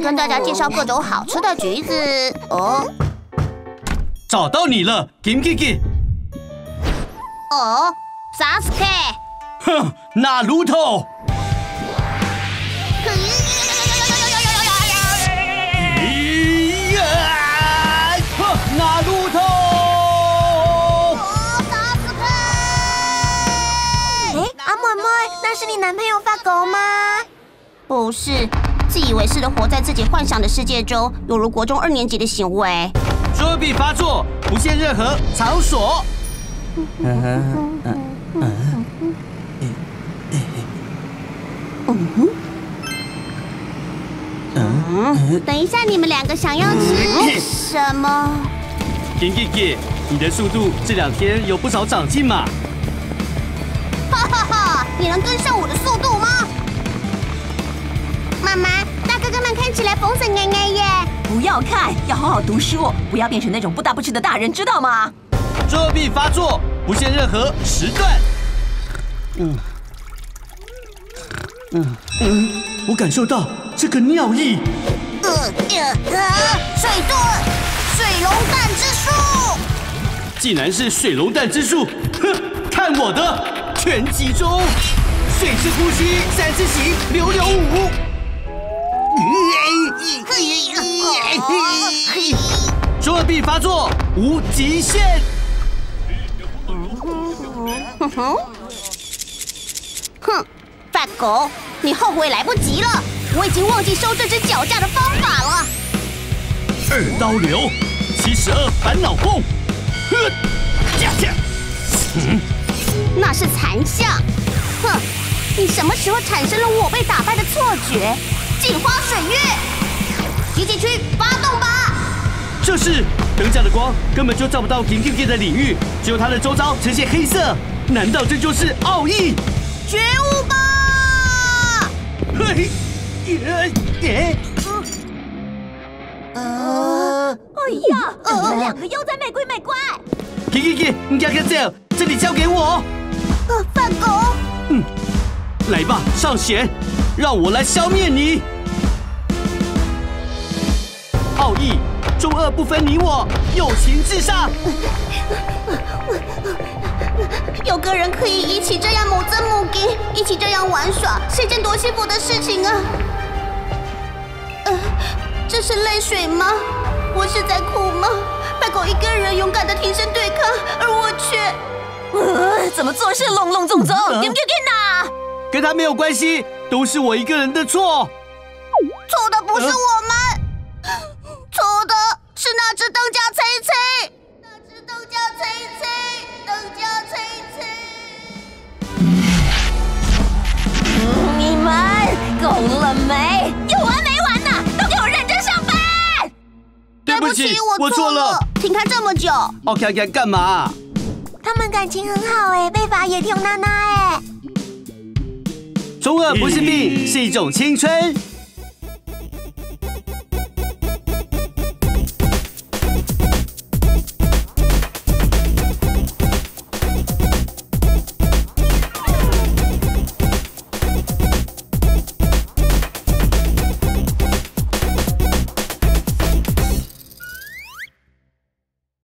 跟大家介绍各种好吃的橘子。哦，找到你了，金吉吉。哦，Sasuke。哼，那鲁头。那鲁头。阿妹妹，那是你男朋友发狗吗？不是，自以为是的活在自己幻想的世界中，犹如国中2年级的行为。作弊发作，不限任何场所。等一下，你们2个想要吃什么？金吉吉，你的速度这2天有不少长进嘛？哈哈哈！你能跟上我的速度吗？妈妈，大哥哥们看起来疯神爱爱耶！不要看，要好好读书，不要变成那种不大不吃的大人，知道吗？作弊发作，不限任何时段。我感受到这个尿意。水遁，水龙蛋之术。既然是水龙蛋之术，哼，看我的！全集中，水之呼吸，3字形，流流舞。作弊发作，无极限。哼，发狗，你后悔来不及了，我已经忘记收这只脚架的方法了。2刀流，72烦恼风，那是残像。哼，你什么时候产生了我被打败的错觉？镜花水月，集结区发动吧！这是灯架的光根本就照不到金吉吉的领域，只有它的周遭呈现黑色。难道这就是奥义？觉悟吧！嘿，哎呀，你们2个又在美鬼美怪！金吉吉，你赶快走，这里交给我。发狗。来吧，上弦，让我来消灭你。奥义，中2不分你我，友情至上。有个人可以一起这样母增母给，一起这样玩耍，是一件多幸福的事情啊！这是泪水吗？我是在哭吗？发狗一个人勇敢的挺身对抗，而我却……怎么做事隆隆总总，给呐？跟他没有关系，都是我一个人的错。错的不是我们，错的是那只灯架崔崔，那只灯架崔崔，灯架崔崔。你们够了没？有完没完呐？都给我认真上班！对不起，我错了。停开这么久。OK， 干嘛？他们感情很好哎，被罚也挺娜娜哎。中2不是病，是一种青春。